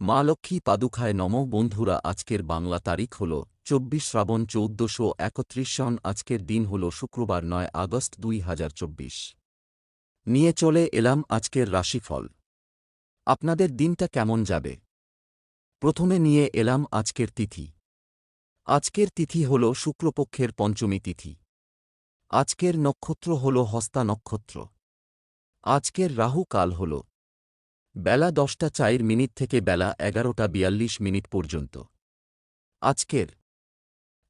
মা লক্ষ্মী পাদুকায় নমঃ। বন্ধুরা, আজকের বাংলা তারিখ হল 24 শ্রাবণ 1431 সন। আজকের দিন হল শুক্রবার 9 আগস্ট 2024। নিয়ে চলে এলাম আজকের রাশিফল। আপনাদের দিনটা কেমন যাবে? প্রথমে নিয়ে এলাম আজকের তিথি। আজকের তিথি হল শুক্লপক্ষের পঞ্চমী তিথি। আজকের নক্ষত্র হল হস্তা নক্ষত্র। আজকের রাহু কাল হল বেলা 10টা 4 থেকে বেলা 11টা 42 পর্যন্ত। আজকের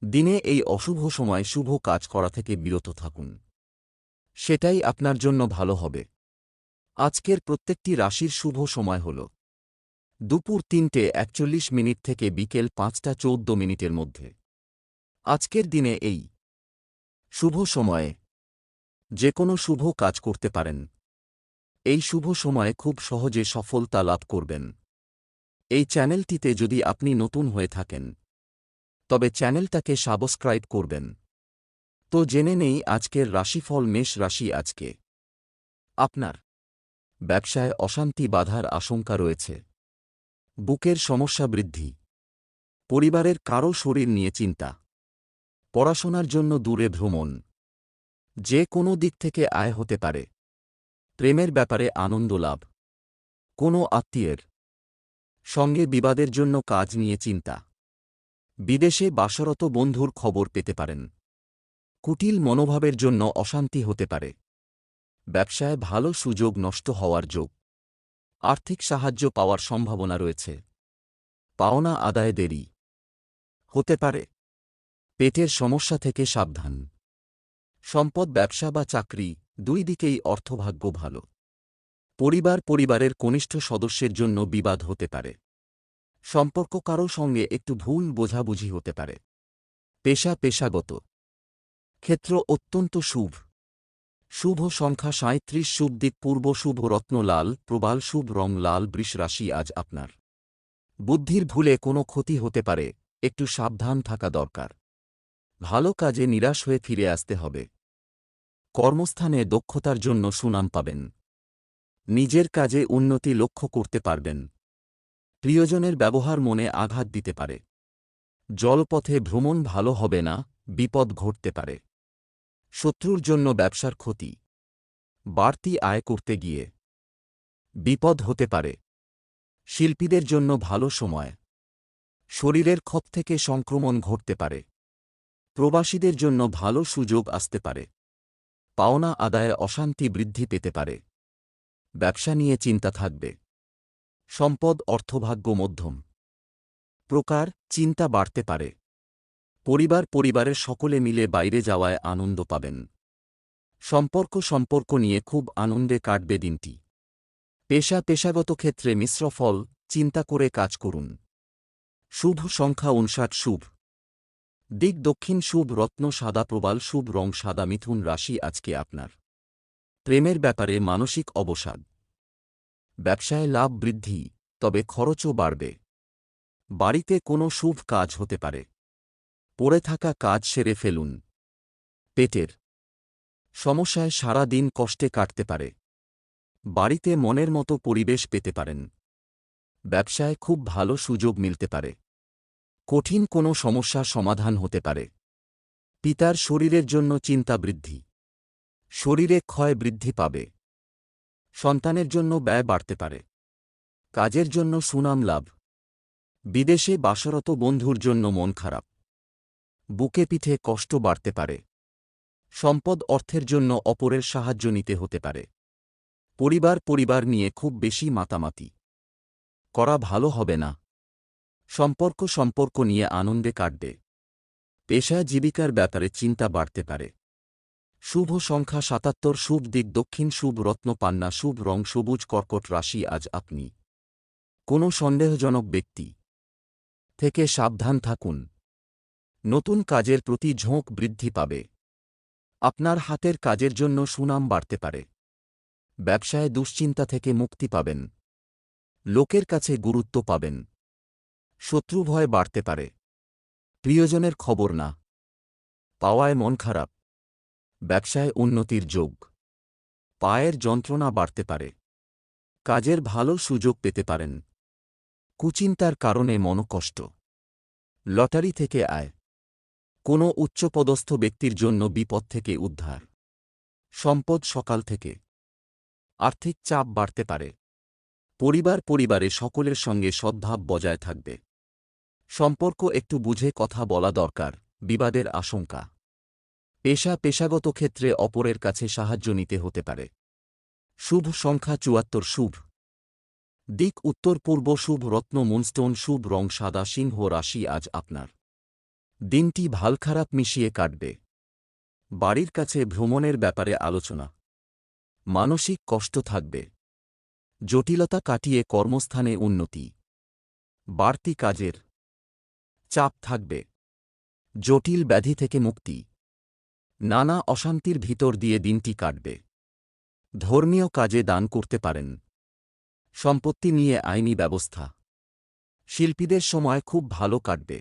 দিনে এই অশুভ সময় শুভ কাজ করা থেকে বিরত থাকুন, সেটাই আপনার জন্য ভালো হবে। আজকের প্রত্যেকটি রাশির শুভ সময় হল দুপুর 3:41 থেকে বিকেল 5টা 14 মধ্যে। আজকের দিনে এই শুভ সময়ে যে কোনো শুভ কাজ করতে পারেন। এই শুভ সময়ে খুব সহজে সফলতা লাভ করবেন। এই চ্যানেলটিতে যদি আপনি নতুন হয়ে থাকেন তবে চ্যানেলটাকে সাবস্ক্রাইব করবেন। তো জেনে নেই আজকের রাশিফল। মেষ রাশি। আজকে আপনার ব্যবসায় অশান্তি বাধার আশঙ্কা রয়েছে। বুকের সমস্যা বৃদ্ধি। পরিবারের কারও শরীর নিয়ে চিন্তা। পড়াশোনার জন্য দূরে ভ্রমণ। যে কোনো দিক থেকে আয় হতে পারে। প্রেমের ব্যাপারে আনন্দ লাভ। কোনো আত্মীয়ের সঙ্গে বিবাদের জন্য কাজ নিয়ে চিন্তা। বিদেশে বাসরত বন্ধুর খবর পেতে পারেন। কুটিল মনোভাবের জন্য অশান্তি হতে পারে। ব্যবসায় ভালো সুযোগ নষ্ট হওয়ার যোগ। আর্থিক সাহায্য পাওয়ার সম্ভাবনা রয়েছে। পাওনা আদায়ে দেরি হতে পারে। পেটের সমস্যা থেকে সাবধান। সম্পদ, ব্যবসা বা চাকরি দুই দিকেই অর্থভাগ্য ভালো। পরিবারের কনিষ্ঠ সদস্যের জন্য বিবাদ হতে পারে। সম্পর্ক কারও সঙ্গে একটু ভুল বোঝাবুঝি হতে পারে। পেশাগত ক্ষেত্র অত্যন্ত শুভ। শুভ সংখ্যা 37। শুভ দিক পূর্ব। শুভ রত্ন লাল প্রবাল। শুভ রং লাল। বৃষ রাশি। আজ আপনার বুদ্ধির ভুলে কোনো ক্ষতি হতে পারে, একটু সাবধান থাকা দরকার। ভালো কাজে নিরাশ হয়ে ফিরে আসতে হবে। কর্মস্থানে দক্ষতার জন্য সুনাম পাবেন। নিজের কাজে উন্নতি লক্ষ্য করতে পারবেন। প্রিয়জনের ব্যবহার মনে আঘাত দিতে পারে। জলপথে ভ্রমণ ভালো হবে না, বিপদ ঘটতে পারে। শত্রুর জন্য ব্যবসার ক্ষতি। বাড়তি আয় করতে গিয়ে বিপদ হতে পারে। শিল্পীদের জন্য ভালো সময়। শরীরের ক্ষত থেকে সংক্রমণ ঘটতে পারে। প্রবাসীদের জন্য ভালো সুযোগ আসতে পারে। পাওনা আদায়ে অশান্তি বৃদ্ধি পেতে পারে। ব্যবসা নিয়ে চিন্তা থাকবে। সম্পদ অর্থভাগ্য মধ্যম প্রকার। চিন্তা বাড়তে পারে। পরিবারের সকলে মিলে বাইরে যাওয়ায় আনন্দ পাবেন। সম্পর্ক নিয়ে খুব আনন্দে কাটবে দিনটি। পেশাগত ক্ষেত্রে মিশ্র ফল। চিন্তা করে কাজ করুন। শুভ সংখ্যা 59। শুভ দিক দক্ষিণ। শুভ রত্ন সাদা প্রবাল। শুভ রং সাদা। মিথুন রাশি। আজকে আপনার প্রেমের ব্যাপারে মানসিক অবসাদ। ব্যবসায় লাভ বৃদ্ধি, তবে খরচও বাড়বে। বাড়িতে কোনো শুভ কাজ হতে পারে। পড়ে থাকা কাজ সেরে ফেলুন। পেটের সমস্যায় সারা দিন কষ্টে কাটতে পারে। বাড়িতে মনের মতো পরিবেশ পেতে পারেন। ব্যবসায় খুব ভালো সুযোগ মিলতে পারে। কঠিন কোনো সমস্যা সমাধান হতে পারে। পিতার শরীরের জন্য চিন্তা বৃদ্ধি। শরীরে ক্ষয় বৃদ্ধি পাবে। সন্তানের জন্য ব্যয় বাড়তে পারে। কাজের জন্য সুনাম লাভ। বিদেশে বাসরত বন্ধুর জন্য মন খারাপ। বুকে পিঠে কষ্ট বাড়তে পারে। সম্পদ অর্থের জন্য অপরের সাহায্য নিতে হতে পারে। পরিবার নিয়ে খুব বেশি মাতামাতি করা ভালো হবে না। সম্পর্ক নিয়ে আনন্দে কাটবে। পেশা জীবিকার ব্যাপারে চিন্তা বাড়তে পারে। শুভ সংখ্যা 77। শুভ দিক দক্ষিণ। শুভ রত্ন পান্না। শুভ রং সবুজ। কর্কট রাশি। আজ আপনি কোনো সন্দেহজনক ব্যক্তি থেকে সাবধান থাকুন। নতুন কাজের প্রতি ঝোঁক বৃদ্ধি পাবে। আপনার হাতের কাজের জন্য সুনাম বাড়তে পারে। ব্যবসায় দুশ্চিন্তা থেকে মুক্তি পাবেন। লোকের কাছে গুরুত্ব পাবেন। শত্রু ভয় বাড়তে পারে। প্রিয়জনের খবর না পাওয়ায় মন খারাপ। ব্যবসায় উন্নতির যোগ। পায়ের যন্ত্রণা বাড়তে পারে। কাজের ভালো সুযোগ পেতে পারেন। কুচিন্তার কারণে মনকষ্ট। লটারি থেকে আয়। কোনো উচ্চপদস্থ ব্যক্তির জন্য বিপদ থেকে উদ্ধার। সম্পদ সকাল থেকে। আর্থিক চাপ বাড়তে পারে। পরিবারে সকলের সঙ্গে সদ্ভাব বজায় থাকবে। সম্পর্ক একটু বুঝে কথা বলা দরকার, বিবাদের আশঙ্কা। পেশাগত ক্ষেত্রে অপরের কাছে সাহায্য নিতে হতে পারে। শুভ সংখ্যা ৭৪। শুভ দিক উত্তর পূর্ব। শুভ রত্ন মুনস্টোন। শুভ রং সাদা। সিংহ রাশি আজ আপনার। দিনটি ভাল খারাপ মিশিয়ে কাটবে। বাড়ির কাছে ভ্রমণের ব্যাপারে আলোচনা। মানসিক কষ্ট থাকবে। জটিলতা কাটিয়ে কর্মস্থানে উন্নতি। বাড়তি কাজের চাপ থাকবে। জটিল ব্যাধি থেকে মুক্তি। নানা অশান্তির ভিতর দিয়ে দিনটি কাটবে। ধর্মীয় কাজে দান করতে পারেন। সম্পত্তি নিয়ে আইনি ব্যবস্থা। শিল্পীদের সময় খুব ভালো কাটবে।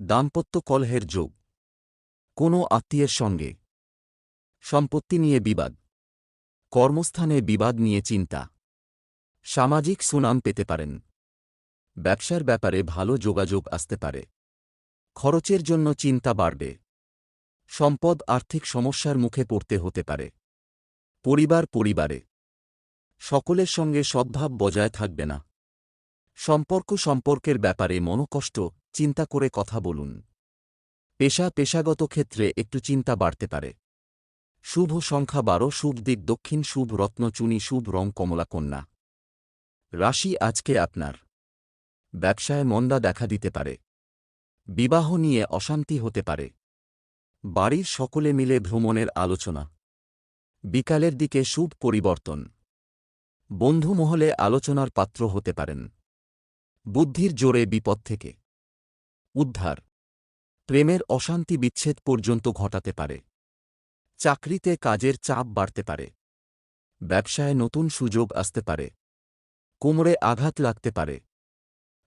দাম্পত্য কলহের যোগ। কোনো আত্মীয়ের সঙ্গে সম্পত্তি নিয়ে বিবাদ। কর্মস্থানে বিবাদ নিয়ে চিন্তা। সামাজিক সুনাম পেতে পারেন। ব্যবসার ব্যাপারে ভালো যোগাযোগ আসতে পারে। খরচের জন্য চিন্তা বাড়বে। সম্পদ আর্থিক সমস্যার মুখে পড়তে হতে পারে। পরিবারে সকলের সঙ্গে সদ্ভাব বজায় থাকবে না। সম্পর্কের ব্যাপারে মনোকষ্ট, চিন্তা করে কথা বলুন। পেশাগত ক্ষেত্রে একটু চিন্তা বাড়তে পারে। শুভ সংখ্যা ১২। শুভ দিক দক্ষিণ। শুভ রত্ন চুনি। শুভ রং কমলা। কন্যা রাশি আজকে আপনার। ব্যবসায় মন্দা দেখা দিতে পারে। বিবাহ নিয়ে অশান্তি হতে পারে। বাড়ির সকলে মিলে ভ্রমণের আলোচনা। বিকালের দিকে শুভ পরিবর্তন। বন্ধু মহলে আলোচনার পাত্র হতে পারেন। বুদ্ধির জোরে বিপদ থেকে উদ্ধার। প্রেমের অশান্তি বিচ্ছেদ পর্যন্ত ঘটাতে পারে। চাকরিতে কাজের চাপ বাড়তে পারে। ব্যবসায় নতুন সুযোগ আসতে পারে। কোমরে আঘাত লাগতে পারে।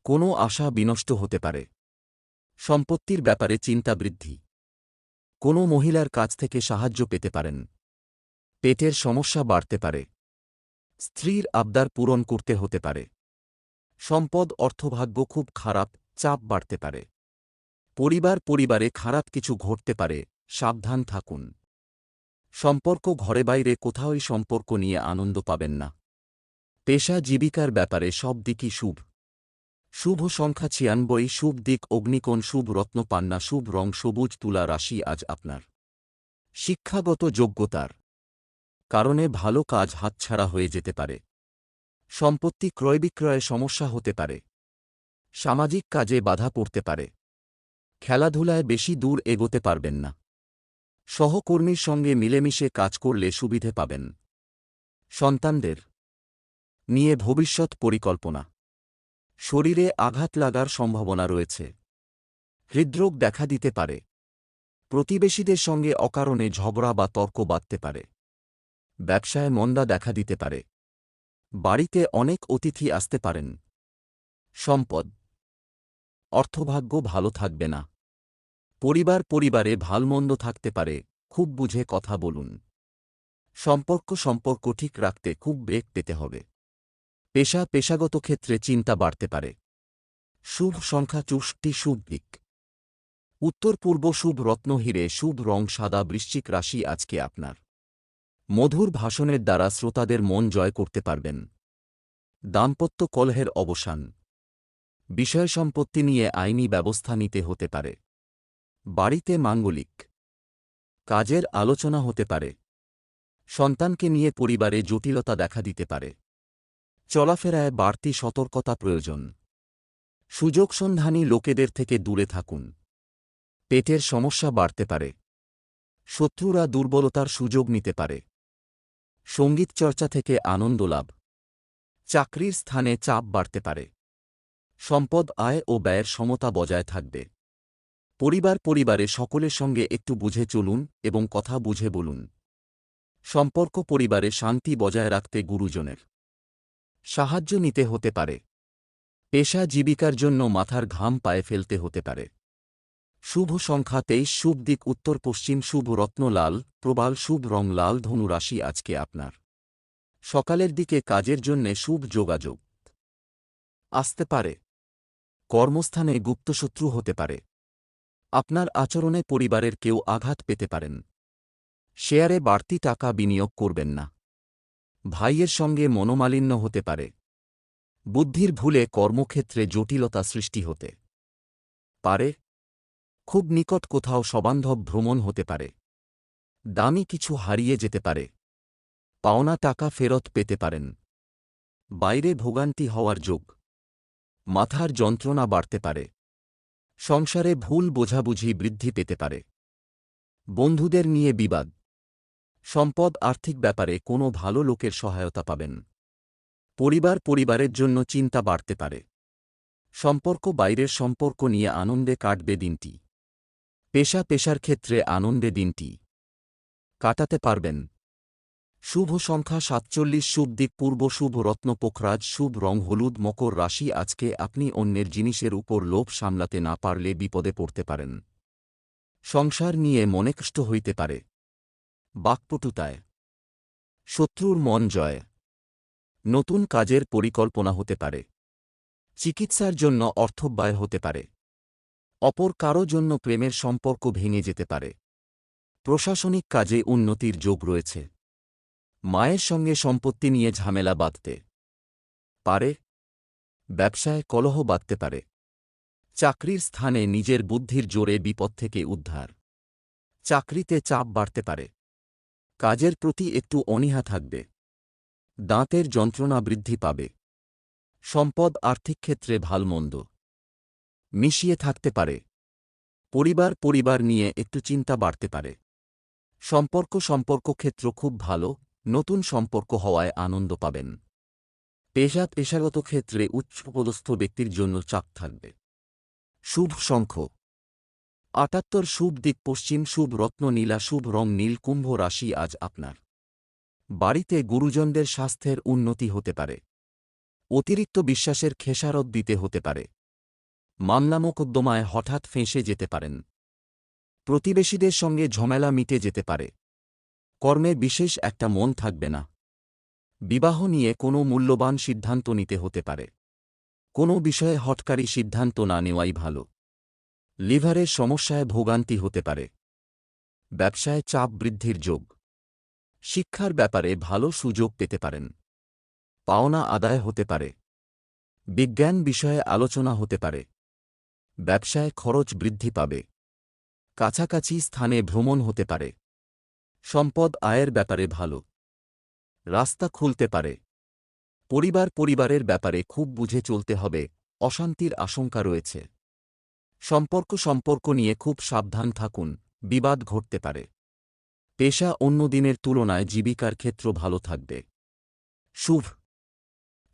কোনো আশা বিনষ্ট হতে পারে। সম্পত্তির ব্যাপারে চিন্তা বৃদ্ধি। কোনো মহিলার কাছ থেকে সাহায্য পেতে পারেন। পেটের সমস্যা বাড়তে পারে। স্ত্রীর আবদার পূরণ করতে হতে পারে। সম্পদ অর্থভাগ্য খুব খারাপ, চাপ বাড়তে পারে। পরিবারে খারাপ কিছু ঘটতে পারে, সাবধান থাকুন। সম্পর্ক ঘরে বাইরে কোথাওই সম্পর্ক নিয়ে আনন্দ পাবেন না। পেশা জীবিকার ব্যাপারে সব দিকই শুভ। শুভ সংখ্যা ৯৬। শুভ দিক অগ্নিকোণ। শুভ রত্ন পান্না। শুভ রং সবুজ। তুলা রাশি আজ আপনার। শিক্ষাগত যোগ্যতার কারণে ভালো কাজ হাতছাড়া হয়ে যেতে পারে। সম্পত্তি ক্রয় বিক্রয়ে সমস্যা হতে পারে। সামাজিক কাজে বাধা পড়তে পারে। খেলাধুলায় বেশি দূর এগোতে পারবেন না। সহকর্মীর সঙ্গে মিলেমিশে কাজ করলে সুবিধে পাবেন। সন্তানদের নিয়ে ভবিষ্যৎ পরিকল্পনা। শরীরে আঘাত লাগার সম্ভাবনা রয়েছে। হৃদরোগ দেখা দিতে পারে। প্রতিবেশীদের সঙ্গে অকারণে ঝগড়া বা তর্ক বাধতে পারে। ব্যবসায় মন্দা দেখা দিতে পারে। বাড়িতে অনেক অতিথি আসতে পারেন। সম্পদ অর্থভাগ্য ভালো থাকবে না। পরিবারে ভালমন্দ থাকতে পারে, খুব বুঝে কথা বলুন। সম্পর্ক ঠিক রাখতে খুব বেগ পেতে হবে। পেশাগত ক্ষেত্রে চিন্তা বাড়তে পারে। শুভ সংখ্যা ৬৪। শুভ দিক উত্তর পূর্ব। শুভ রত্ন হিরে। শুভ রং সাদা। বৃশ্চিক রাশি আজকে আপনার। মধুর ভাষণের দ্বারা শ্রোতাদের মন জয় করতে পারবেন। দাম্পত্য কলহের অবসান। বিষয় সম্পত্তি নিয়ে আইনি ব্যবস্থা নিতে হতে পারে। বাড়িতে মাঙ্গলিক কাজের আলোচনা হতে পারে। সন্তানকে নিয়ে পরিবারে জটিলতা দেখা দিতে পারে। চলাফেরায় বাড়তি সতর্কতা প্রয়োজন। সুযোগ সন্ধানী লোকেদের থেকে দূরে থাকুন। পেটের সমস্যা বাড়তে পারে। শত্রুরা দুর্বলতার সুযোগ নিতে পারে। সঙ্গীত চর্চা থেকে আনন্দ লাভ। চাকরির স্থানে চাপ বাড়তে পারে। সম্পদ আয় ও ব্যয়ের সমতা বজায় থাকবে। পরিবারে সকলের সঙ্গে একটু বুঝে চলুন এবং কথা বুঝে বলুন। পরিবারে শান্তি বজায় রাখতে গুরুজনের সাহায্য নিতে হতে পারে। পেশা জীবিকার জন্য মাথার ঘাম পায়ে ফেলতে হতে পারে। শুভ সংখ্যা ২৩। শুভ দিক উত্তর পশ্চিম। শুভ রত্ন লাল প্রবাল। শুভ রং লাল। ধনু রাশি আজকে আপনার। সকালের দিকে কাজের জন্যে শুভ যোগাযোগ। আসতে পারে। কর্মস্থানে গুপ্তশত্রু হতে পারে। আপনার আচরণে পরিবারের কেউ আঘাত পেতে পারেন। শেয়ারে বাড়তি টাকা বিনিয়োগ করবেন না। ভাইয়ের সঙ্গে মনোমালিন্য হতে পারে। বুদ্ধির ভুলে কর্মক্ষেত্রে জটিলতা সৃষ্টি হতে পারে। খুব নিকট কোথাও সবান্ধব ভ্রমণ হতে পারে। দামি কিছু হারিয়ে যেতে পারে। পাওনা টাকা ফেরত পেতে পারেন। বাইরে ভোগান্তি হওয়ার যোগ। মাথার যন্ত্রণা বাড়তে পারে। সংসারে ভুল বোঝাবুঝি বৃদ্ধি পেতে পারে। বন্ধুদের নিয়ে বিবাদ। সম্পদ আর্থিক ব্যাপারে কোনো ভালো লোকের সহায়তা পাবেন। পরিবারের জন্য চিন্তা বাড়তে পারে। সম্পর্ক বাইরের সম্পর্ক নিয়ে আনন্দে কাটবে দিনটি। পেশার ক্ষেত্রে আনন্দে দিনটি কাটাতে পারবেন। শুভ সংখ্যা 47, শুভ দিক পূর্ব, শুভ রত্ন পোখরাজ, শুভ রং হলুদ। মকর রাশি, আজকে আপনি অন্যের জিনিসের উপর লোভ সামলাতে না পারলে বিপদে পড়তে পারেন। সংসার নিয়ে মনে কষ্ট হইতে পারে। বাকপটুতায় শত্রুর মন জয়। নতুন কাজের পরিকল্পনা হতে পারে। চিকিৎসার জন্য অর্থব্যয় হতে পারে। অপর কারো জন্য প্রেমের সম্পর্ক ভেঙে যেতে পারে। প্রশাসনিক কাজে উন্নতির যোগ রয়েছে। মায়ের সঙ্গে সম্পত্তি নিয়ে ঝামেলা বাঁধতে পারে। ব্যবসায় কলহ বাঁধতে পারে। চাকরির স্থানে নিজের বুদ্ধির জোরে বিপদ থেকে উদ্ধার। চাকরিতে চাপ বাড়তে পারে। কাজের প্রতি একটু অনীহা থাকবে। দাঁতের যন্ত্রণা বৃদ্ধি পাবে। সম্পদ আর্থিক ক্ষেত্রে ভালমন্দ মিশিয়ে থাকতে পারে। পরিবার নিয়ে একটু চিন্তা বাড়তে পারে। সম্পর্ক ক্ষেত্র খুব ভালো। নতুন সম্পর্ক হওয়ায় আনন্দ পাবেন। পেশাগত ক্ষেত্রে উচ্চপদস্থ ব্যক্তির জন্য চাপ থাকবে। শুভ সংখ্য 78, শুভ দিক পশ্চিম, শুভ রত্ন নীলা, শুভ রং নীল। কুম্ভ রাশি, আজ আপনার বাড়িতে গুরুজনদের স্বাস্থ্যের উন্নতি হতে পারে। অতিরিক্ত বিশ্বাসের খেসারত দিতে হতে পারে। মামলা মোকদ্দমায় হঠাৎ ফেঁসে যেতে পারেন। প্রতিবেশীদের সঙ্গে ঝামেলা মিটে যেতে পারে। কর্মে বিশেষ একটা মন থাকবে না। বিবাহ নিয়ে কোনো মূল্যবান সিদ্ধান্ত নিতে হতে পারে। কোনো বিষয়ে হঠকারী সিদ্ধান্ত না নেওয়াই ভালো। লিভারের সমস্যায় ভোগান্তি হতে পারে। ব্যবসায় চাপ বৃদ্ধির যোগ। শিক্ষার ব্যাপারে ভালো সুযোগ পেতে পারেন। পাওনা আদায় হতে পারে। বিজ্ঞান বিষয়ে আলোচনা হতে পারে। ব্যবসায় খরচ বৃদ্ধি পাবে। কাছাকাছি স্থানে ভ্রমণ হতে পারে। সম্পদ আয়ের ব্যাপারে ভালো। রাস্তা খুলতে পারে। পরিবারের ব্যাপারে খুব বুঝে চলতে হবে। অশান্তির আশঙ্কা রয়েছে। সম্পর্ক নিয়ে খুব সাবধান থাকুন। বিবাদ ঘটতে পারে। পেশা অন্য দিনের তুলনায় জীবিকার ক্ষেত্র ভালো থাকবে। শুভ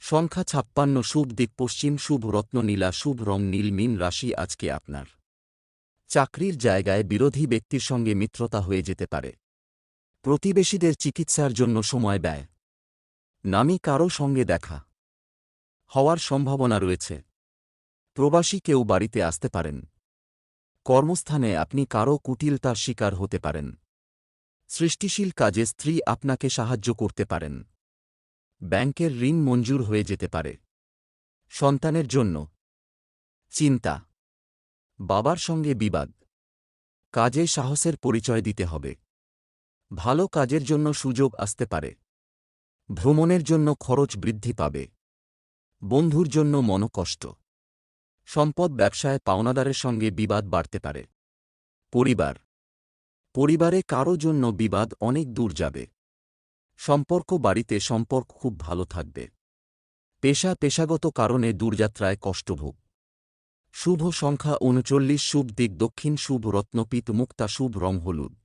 সংখ্যা 56, শুভ দিক পশ্চিম, শুভ রত্ন নীলা, শুভ রং নীল। মীন রাশি, আজকে আপনার চাকরির জায়গায় বিরোধী ব্যক্তির সঙ্গে মিত্রতা হয়ে যেতে পারে। প্রতিবেশীদের চিকিৎসার জন্য সময় ব্যয়। নামী কারও সঙ্গে দেখা হওয়ার সম্ভাবনা রয়েছে। প্রবাসী কেউ বাড়িতে আসতে পারেন। কর্মস্থানে আপনি কারও কুটিলতার শিকার হতে পারেন। সৃষ্টিশীল কাজে স্ত্রী আপনাকে সাহায্য করতে পারেন। ব্যাংকের ঋণ মঞ্জুর হয়ে যেতে পারে। সন্তানের জন্য চিন্তা। বাবার সঙ্গে বিবাদ। কাজে সাহসের পরিচয় দিতে হবে। ভালো কাজের জন্য সুযোগ আসতে পারে। ভ্রমণের জন্য খরচ বৃদ্ধি পাবে। বন্ধুর জন্য মনোকষ্ট। সম্পদ ব্যবসায় পাওনাদারের সঙ্গে বিবাদ বাড়তে পারে। পরিবারে কারো জন্য বিবাদ অনেক দূর যাবে। বাড়িতে সম্পর্ক খুব ভালো থাকবে। পেশাগত কারণে দূরযাত্রায় কষ্টভোগ। শুভ সংখ্যা 39, শুভ দিক দক্ষিণ, শুভ রত্ন পিত মুক্তা, শুভ রং হলুদ।